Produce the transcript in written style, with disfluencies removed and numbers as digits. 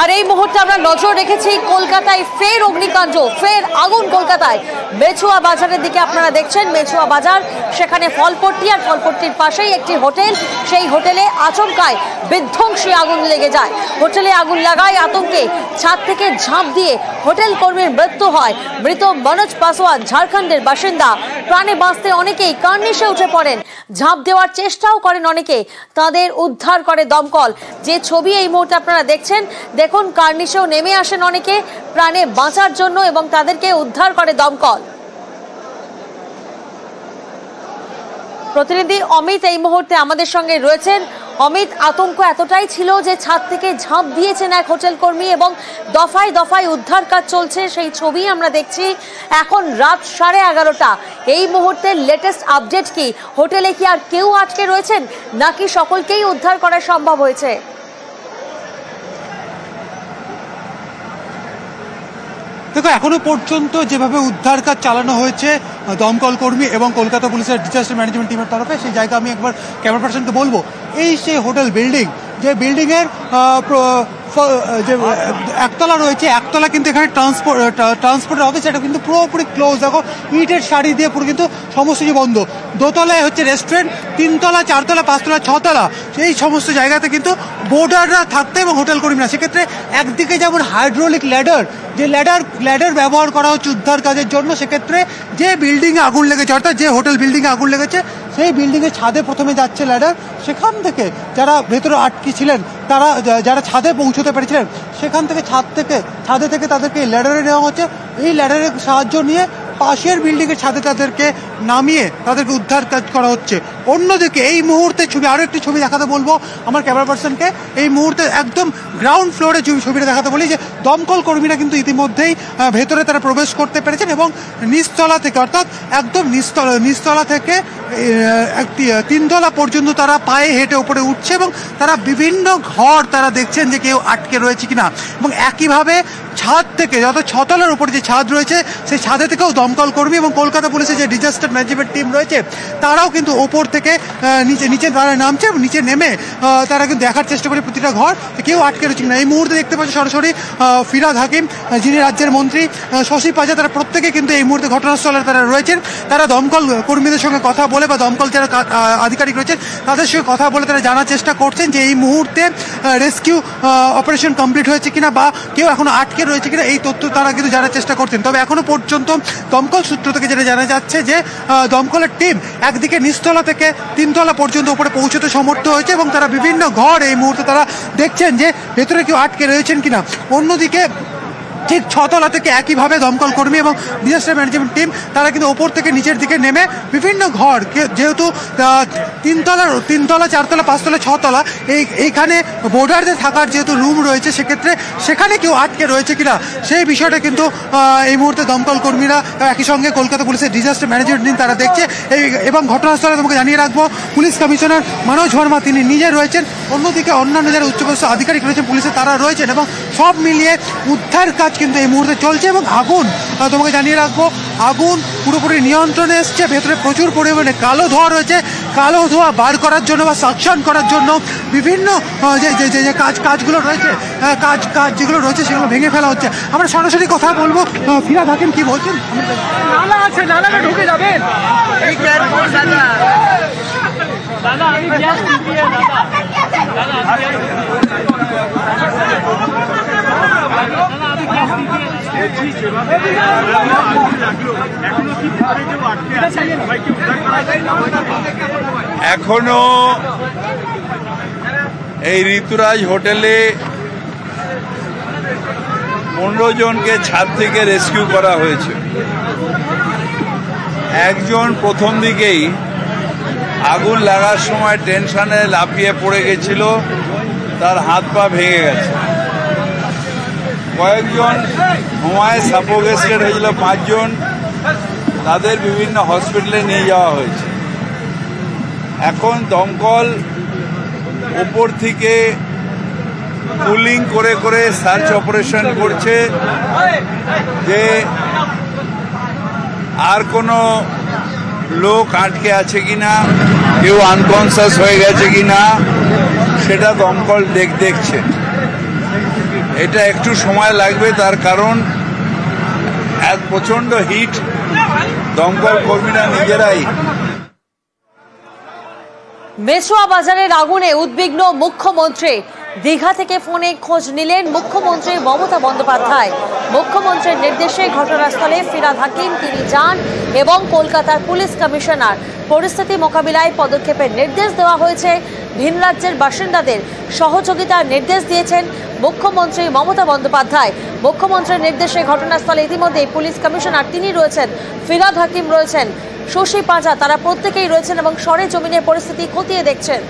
আর এই মুহূর্তে আমরা নজর রেখেছি কলকাতায় ফের অগ্নিকাণ্ড, ফের আগুন কলকাতায়। মেছুয়া বাজারের দিকে আপনারা দেখছেন, মেছুয়া বাজার, সেখানে ফলপট্টি, আর ফলপট্টির পাশেই একটি হোটেল। সেই হোটেলে আচমকায় বিধ্বংসী আগুন লেগে যায়। হোটেলে আগুন লাগায় আতঙ্কে ছাদ থেকে ঝাঁপ দিয়ে হোটেল কর্মীর মৃত্যু হয়। মৃত মনোজ পাসওয়ান ঝাড়খণ্ডের বাসিন্দা। প্রাণে বাঁচতে অনেকেই কার্নিশে উঠে পড়েন, ঝাঁপ দেওয়ার চেষ্টাও করেন অনেকে। তাদের উদ্ধার করে দমকল। যে ছবি এই মুহূর্তে আপনারা দেখছেন, দেখুন কার্নিশেও নেমে আসেন অনেকে প্রাণে বাঁচার জন্য এবং তাদেরকে উদ্ধার করে দমকল। প্রতিনিধি অমিত এই মুহূর্তে আমাদের সঙ্গে রয়েছেন। অমিত, আতঙ্ক এতটাই ছিল যে ছাদ থেকে ঝাঁপ দিয়েছেন এক হোটেল কর্মী এবং দফায় দফায় উদ্ধার কাজ চলছে, সেই ছবি আমরা দেখছি। এখন রাত 11:30। এই মুহূর্তে লেটেস্ট আপডেট কি? হোটেলে কি আর কেউ আটকে রয়েছেন নাকি সকলকেই উদ্ধার করা সম্ভব হয়েছে? দেখো, এখনো পর্যন্ত যেভাবে উদ্ধার কাজ চালানো হয়েছে দমকল কর্মী এবং কলকাতা পুলিশের ডিজাস্টার ম্যানেজমেন্ট টিমের তরফে, সেই জায়গা আমি একবার ক্যামেরা পার্সনকে বলবো। এই সেই হোটেল বিল্ডিং, যে বিল্ডিংয়ের যে একতলা রয়েছে, একতলা কিন্তু এখানে ট্রান্সপোর্টের অফিস, এটা কিন্তু পুরোপুরি ক্লোজ। দেখো, ইটের শাড়ি দিয়ে পুরো কিন্তু সমস্ত কিছু বন্ধ। দোতলায় হচ্ছে রেস্টুরেন্ট, 3তলা 4তলা 5তলা 6তলা এই সমস্ত জায়গাতে কিন্তু বোর্ডাররা থাকতো এবং হোটেল কর্মীরা। সেক্ষেত্রে একদিকে যেমন হাইড্রোলিক ল্যাডার, যে ল্যাডার ব্যবহার করা হচ্ছে উদ্ধার কাজের জন্য। সেক্ষেত্রে যে বিল্ডিংয়ে আগুন লেগেছে, অর্থাৎ যে হোটেল বিল্ডিংয়ে আগুন লেগেছে, সেই বিল্ডিংয়ের ছাদে প্রথমে যাচ্ছে ল্যাডার। সেখান থেকে যারা ভেতরে আটকে ছিলেন, তারা যারা ছাদে পৌঁছতে পেরেছিলেন, সেখান থেকে ছাদে থেকে তাদেরকে ল্যাডারে নেওয়া হচ্ছে। এই ল্যাডারের সাহায্য নিয়ে পাশের বিল্ডিংয়ের ছাদে তাদেরকে নামিয়ে তাদেরকে উদ্ধার কাজ করা হচ্ছে। অন্যদিকে এই মুহূর্তে ছবি, আরও একটি ছবি দেখাতে বলবো আমার ক্যামেরা পার্সনকে। এই মুহূর্তে একদম গ্রাউন্ড ফ্লোরে ছবিটা দেখাতে বলি, যে দমকল কর্মীরা কিন্তু ইতিমধ্যেই ভেতরে তারা প্রবেশ করতে পেরেছেন এবং নিচতলা থেকে, অর্থাৎ একদম নিচতলা থেকে 3তলা পর্যন্ত তারা পায়ে হেঁটে উপরে উঠছে এবং তারা বিভিন্ন ঘর তারা দেখছেন যে কেউ আটকে রয়েছে কিনা। এবং একইভাবে ছাদ থেকে, যত 6তলার উপরে যে ছাদ রয়েছে, সেই ছাদে থেকেও দমকল কর্মী এবং কলকাতা পুলিশের যে ডিজাস্টার ম্যানেজমেন্ট টিম রয়েছে, তারাও কিন্তু ওপর থেকে নিচে তারা নামছে এবং নিচে নেমে তারা কিন্তু দেখার চেষ্টা করে প্রতিটা ঘর কেউ আটকে রয়েছে কিনা। এই মুহূর্তে দেখতে পাচ্ছি সরাসরি ফিরহাদ হাকিম, যিনি রাজ্যের মন্ত্রী, শশী পাজা, তারা প্রত্যেকে কিন্তু এই মুহূর্তে ঘটনাস্থলে তারা রয়েছেন। তারা দমকল কর্মীদের সঙ্গে কথা বলে বা দমকল যারা আধিকারিক রয়েছেন তাদের সঙ্গে কথা বলে তারা জানার চেষ্টা করছেন যে এই মুহূর্তে রেস্কিউ অপারেশন কমপ্লিট হয়েছে কিনা বা কেউ এখনো আটকে রয়েছে কিনা, এই তথ্য তারা কিন্তু জানার চেষ্টা করছেন। তবে এখনো পর্যন্ত দমকল সূত্র থেকে যেটা জানা যাচ্ছে যে দমকলের টিম একদিকে নিচতলা থেকে 3তলা পর্যন্ত উপরে পৌঁছতে সমর্থ হয়েছে এবং তারা বিভিন্ন ঘর এই মুহূর্তে তারা দেখছেন যে ভেতরে কেউ আটকে রয়েছেন কিনা। অন্যদিকে ঠিক 6তলা থেকে একইভাবে দমকল কর্মী এবং ডিজাস্টার ম্যানেজমেন্ট টিম তারা কিন্তু ওপর থেকে নিচের দিকে নেমে বিভিন্ন ঘর, যেহেতু 3তলা 4তলা 5তলা 6তলা এইখানে বোর্ডারদের থাকার যেহেতু রুম রয়েছে, সেক্ষেত্রে সেখানে কেউ আটকে রয়েছে কিনা সেই বিষয়টা কিন্তু এই মুহূর্তে দমকল কর্মীরা একই সঙ্গে কলকাতা পুলিশের ডিজাস্টার ম্যানেজমেন্ট টিম তারা দেখছে। এবং ঘটনাস্থলে তোমাকে জানিয়ে রাখবো, পুলিশ কমিশনার মনোজ ভার্মা তিনি নিজে রয়েছেন। অন্যদিকে অন্যান্য যারা উচ্চপদস্থ আধিকারিক রয়েছেন পুলিশে, তারা রয়েছেন এবং সব মিলিয়ে উদ্ধার কাজ কিন্তু এই মুহূর্তে চলছে। এবং আগুন, তোমাকে জানিয়ে রাখবো, আগুন পুরোপুরি নিয়ন্ত্রণে এসছে। ভেতরে প্রচুর পরিমাণে কালো ধোঁয়া রয়েছে। কালো ধোঁয়া বার করার জন্য বা সাকশন করার জন্য বিভিন্ন যে কাজগুলো রয়েছে, কাজ যেগুলো রয়েছে সেগুলো ভেঙে ফেলা হচ্ছে। আমরা সরাসরি কথা বলবো, ফিরহাদ হাকিম কি বলছেন। নালা আছে, নালাটা ঢুকে যাবেন। এখনো এই ঋতুরাজ হোটেলে 15 জনকে ছাদ থেকে রেস্কিউ করা হয়েছে। একজন প্রথম দিকেই আগুন লাগার সময় টেনশনে লাফিয়ে পড়ে গেছিল, তার হাত পা ভেঙে গেছে। কয়েকজন ঘুমায় সাফোকেটেড হয়েছিল, 5 জন, তাদের বিভিন্ন হসপিটালে নিয়ে যাওয়া হয়েছে। এখন দমকল ওপর থেকে পুলিং করে করে সার্চ অপারেশন করছে যে আর কোনো লোক আটকে আছে কিনা, কেউ আনকনসিয়াস হয়ে গেছে কিনা, সেটা দমকল দেখছে। এটা একটু সময় লাগবে, তার কারণ এক প্রচন্ড হিট, দমকল কর্মীরা নিজেরাই। মেছোয়া বাজারের আগুনে উদ্বিগ্ন মুখ্যমন্ত্রী। দীঘা থেকে ফোনে খোঁজ নিলেন মুখ্যমন্ত্রী মমতা বন্দ্যোপাধ্যায়। মুখ্যমন্ত্রীর নির্দেশে ঘটনাস্থলে ফিরহাদ হাকিম তিনি যান এবং কলকাতার পুলিশ কমিশনার। পরিস্থিতি মোকাবিলায় পদক্ষেপের নির্দেশ দেওয়া হয়েছে। ভিন রাজ্যের বাসিন্দাদের সহযোগিতার নির্দেশ দিয়েছেন মুখ্যমন্ত্রী মমতা বন্দ্যোপাধ্যায়। মুখ্যমন্ত্রীর নির্দেশে ঘটনাস্থলে ইতিমধ্যেই পুলিশ কমিশনার তিনি রয়েছেন, ফিরহাদ হাকিম রয়েছেন, শশী পাঁজা, তারা প্রত্যেকেই রয়েছেন এবং সরেজমিনে পরিস্থিতি খতিয়ে দেখছেন।